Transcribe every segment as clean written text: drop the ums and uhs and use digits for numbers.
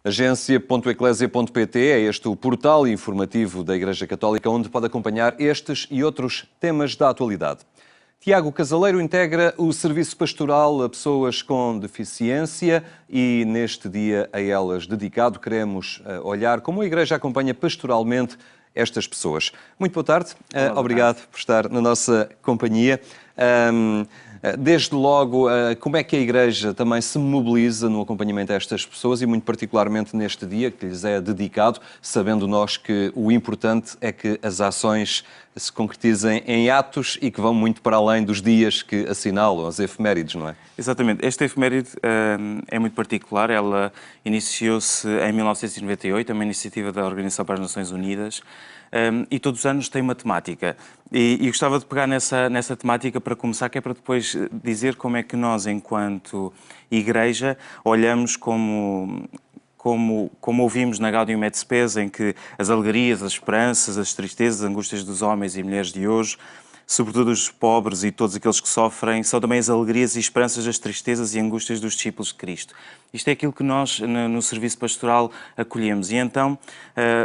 Agência.eclésia.pt é este o portal informativo da Igreja Católica onde pode acompanhar estes e outros temas da atualidade. Tiago Casaleiro integra o serviço pastoral a pessoas com deficiência e neste dia a elas dedicado queremos olhar como a Igreja acompanha pastoralmente estas pessoas. Muito boa tarde, obrigado por estar na nossa companhia. Desde logo, como é que a Igreja também se mobiliza no acompanhamento a estas pessoas e muito particularmente neste dia que lhes é dedicado, sabendo nós que o importante é que as ações se concretizem em atos e que vão muito para além dos dias que assinalam, as efemérides, não é? Exatamente. Esta efeméride é muito particular. Ela iniciou-se em 1998, é uma iniciativa da Organização para as Nações Unidas e todos os anos tem uma temática. E gostava de pegar nessa temática para começar, que é para depois dizer como é que nós, enquanto Igreja, olhamos como ouvimos na Gaudium et Spes, em que as alegrias, as esperanças, as tristezas, as angústias dos homens e mulheres de hoje, sobretudo os pobres e todos aqueles que sofrem, são também as alegrias e esperanças das tristezas e angústias dos discípulos de Cristo. Isto é aquilo que nós, no serviço pastoral, acolhemos. E então,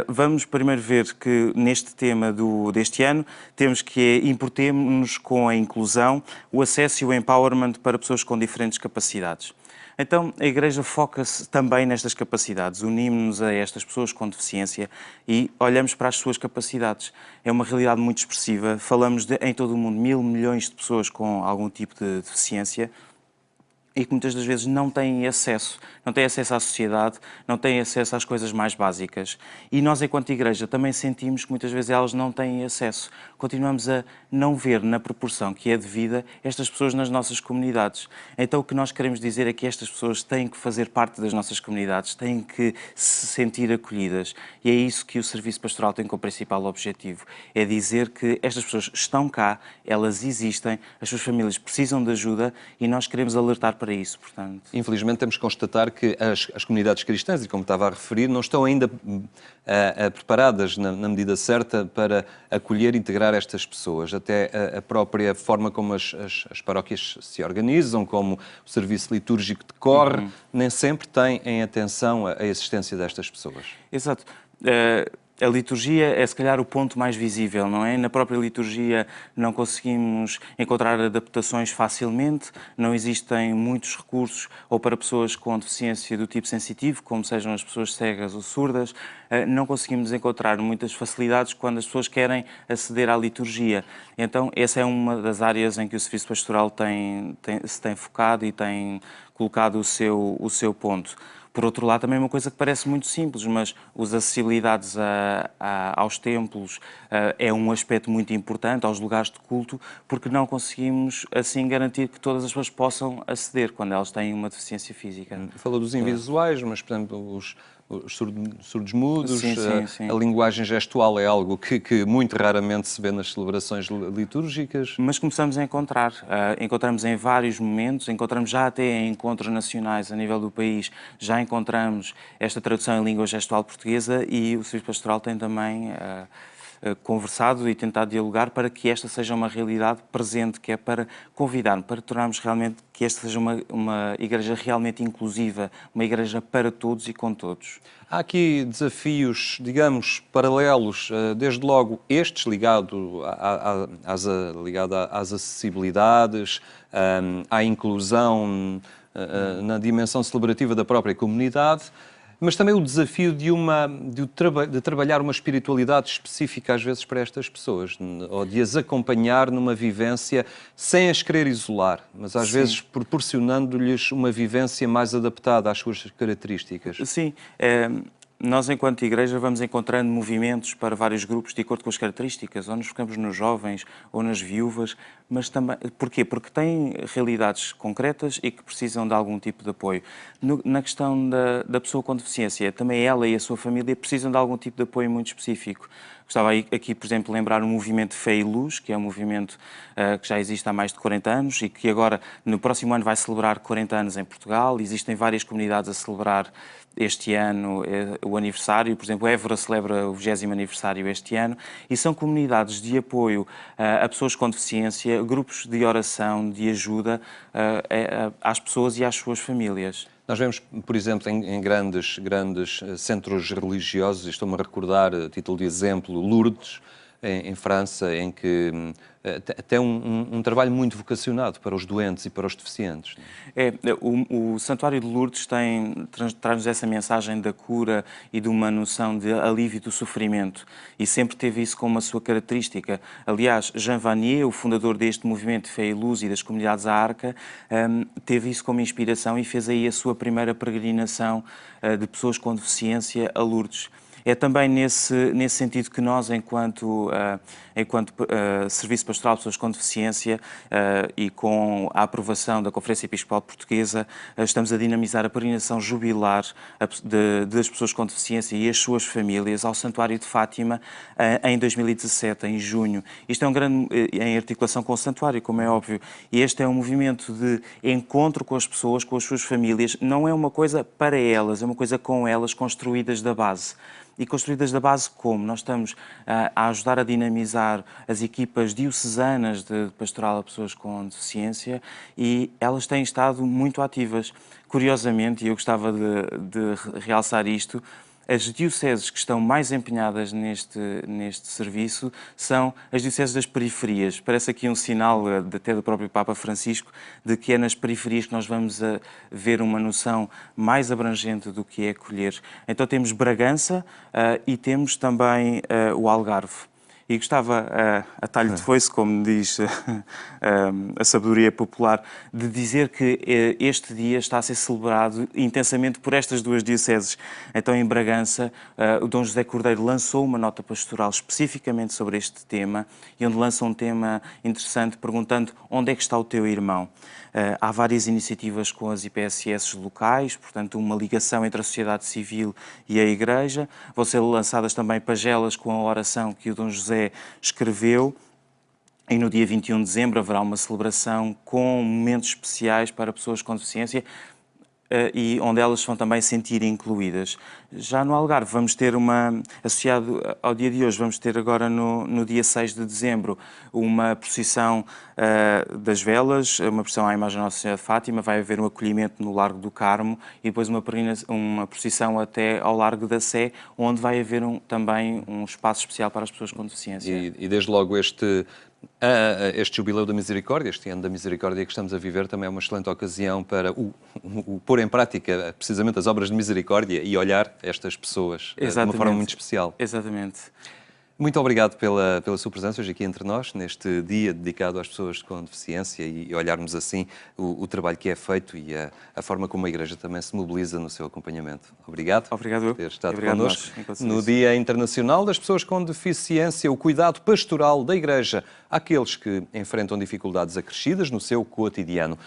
vamos primeiro ver que neste tema deste ano, temos que importemos-nos com a inclusão, o acesso e o empowerment para pessoas com diferentes capacidades. Então, a Igreja foca-se também nestas capacidades, unimos-nos a estas pessoas com deficiência e olhamos para as suas capacidades. É uma realidade muito expressiva, falamos em todo o mundo 1.000 milhões de pessoas com algum tipo de deficiência e que muitas das vezes não têm acesso à sociedade, não têm acesso às coisas mais básicas. E nós, enquanto Igreja, também sentimos que muitas vezes elas não têm acesso. Continuamos a não ver na proporção que é devida estas pessoas nas nossas comunidades. Então o que nós queremos dizer é que estas pessoas têm que fazer parte das nossas comunidades, têm que se sentir acolhidas. E é isso que o Serviço Pastoral tem como principal objetivo. É dizer que estas pessoas estão cá, elas existem, as suas famílias precisam de ajuda e nós queremos alertar para isso, portanto. Infelizmente temos que constatar que as comunidades cristãs, e como estava a referir, não estão ainda preparadas na medida certa para acolher e integrar estas pessoas. Até a própria forma como as paróquias se organizam, como o serviço litúrgico decorre, nem sempre tem em atenção a existência destas pessoas. Exato. A liturgia é, se calhar, o ponto mais visível, não é? Na própria liturgia não conseguimos encontrar adaptações facilmente, não existem muitos recursos ou para pessoas com deficiência do tipo sensitivo, como sejam as pessoas cegas ou surdas, não conseguimos encontrar muitas facilidades quando as pessoas querem aceder à liturgia. Então, essa é uma das áreas em que o Serviço Pastoral se tem focado e tem colocado o seu ponto. Por outro lado, também é uma coisa que parece muito simples, mas as acessibilidades aos templos é um aspecto muito importante, aos lugares de culto, porque não conseguimos, assim, garantir que todas as pessoas possam aceder quando elas têm uma deficiência física. Falou dos invisuais, mas, por exemplo, os surdos-mudos, sim. a linguagem gestual é algo que muito raramente se vê nas celebrações litúrgicas. Mas começamos a encontrar. Encontramos em vários momentos, encontramos já até em encontros nacionais a nível do país, já encontramos esta tradução em língua gestual portuguesa e o Serviço Pastoral tem também conversado e tentado dialogar para que esta seja uma realidade presente, que é para convidar, para tornarmos realmente que esta seja uma igreja realmente inclusiva, uma igreja para todos e com todos. Há aqui desafios, digamos, paralelos, desde logo estes ligado às acessibilidades, à inclusão na dimensão celebrativa da própria comunidade, mas também o desafio de trabalhar uma espiritualidade específica às vezes para estas pessoas, ou de as acompanhar numa vivência sem as querer isolar, mas às vezes proporcionando-lhes uma vivência mais adaptada às suas características. Sim, nós, enquanto Igreja, vamos encontrando movimentos para vários grupos de acordo com as características, ou nos focamos nos jovens ou nas viúvas, mas também... Porquê? Porque têm realidades concretas e que precisam de algum tipo de apoio. Na questão da pessoa com deficiência, também ela e a sua família precisam de algum tipo de apoio muito específico. Gostava aqui, por exemplo, de lembrar o movimento Fé e Luz, que é um movimento que já existe há mais de 40 anos e que agora, no próximo ano, vai celebrar 40 anos em Portugal. Existem várias comunidades a celebrar este ano o aniversário. Por exemplo, Évora celebra o 20º aniversário este ano. E são comunidades de apoio a pessoas com deficiência, grupos de oração, de ajuda às pessoas e às suas famílias. Nós vemos, por exemplo, em grandes centros religiosos, e estou-me a recordar, a título de exemplo, Lourdes, em França, em que tem um trabalho muito vocacionado para os doentes e para os deficientes. O Santuário de Lourdes traz-nos essa mensagem da cura e de uma noção de alívio do sofrimento, e sempre teve isso como a sua característica. Aliás, Jean Vanier, o fundador deste movimento de Fé e Luz e das comunidades à Arca, teve isso como inspiração e fez aí a sua primeira peregrinação de pessoas com deficiência a Lourdes. É também nesse sentido que nós, enquanto Serviço Pastoral de Pessoas com Deficiência e com a aprovação da Conferência Episcopal Portuguesa, estamos a dinamizar a peregrinação jubilar das pessoas com deficiência e as suas famílias ao Santuário de Fátima em 2017, em junho. Isto é em articulação com o Santuário, como é óbvio, e este é um movimento de encontro com as pessoas, com as suas famílias. Não é uma coisa para elas, é uma coisa com elas, construídas da base. E construídas da base como? Nós estamos a ajudar a dinamizar as equipas diocesanas de pastoral a pessoas com deficiência, e elas têm estado muito ativas. Curiosamente, e eu gostava de realçar isto, as dioceses que estão mais empenhadas neste serviço são as dioceses das periferias. Parece aqui um sinal, até do próprio Papa Francisco, de que é nas periferias que nós vamos a ver uma noção mais abrangente do que é acolher. Então temos Bragança e temos também o Algarve. E gostava, a talho de foice, como diz a sabedoria popular, de dizer que este dia está a ser celebrado intensamente por estas duas dioceses. Então, em Bragança, o Dom José Cordeiro lançou uma nota pastoral especificamente sobre este tema, e onde lança um tema interessante, perguntando: onde é que está o teu irmão? Há várias iniciativas com as IPSS locais, portanto, uma ligação entre a sociedade civil e a Igreja. Vão ser lançadas também pagelas com a oração que o Dom José escreveu. E no dia 21 de dezembro haverá uma celebração com momentos especiais para pessoas com deficiência, e onde elas vão também sentir incluídas. Já no Algarve vamos ter associado ao dia de hoje, vamos ter agora no dia 6 de dezembro uma procissão das velas, uma procissão à imagem da Nossa Senhora de Fátima, vai haver um acolhimento no Largo do Carmo e depois uma procissão até ao Largo da Sé, onde vai haver também um espaço especial para as pessoas com deficiência. E desde logo este Jubileu da Misericórdia, este ano da Misericórdia que estamos a viver, também é uma excelente ocasião para o pôr em prática precisamente as obras de misericórdia e olhar estas pessoas de uma forma muito especial. Exatamente. Muito obrigado pela sua presença hoje aqui entre nós, neste dia dedicado às pessoas com deficiência, e olharmos assim o trabalho que é feito e a forma como a Igreja também se mobiliza no seu acompanhamento. Obrigado. Obrigado por ter estado obrigado connosco. No dia Dia Internacional das Pessoas com Deficiência, o cuidado pastoral da Igreja àqueles que enfrentam dificuldades acrescidas no seu cotidiano.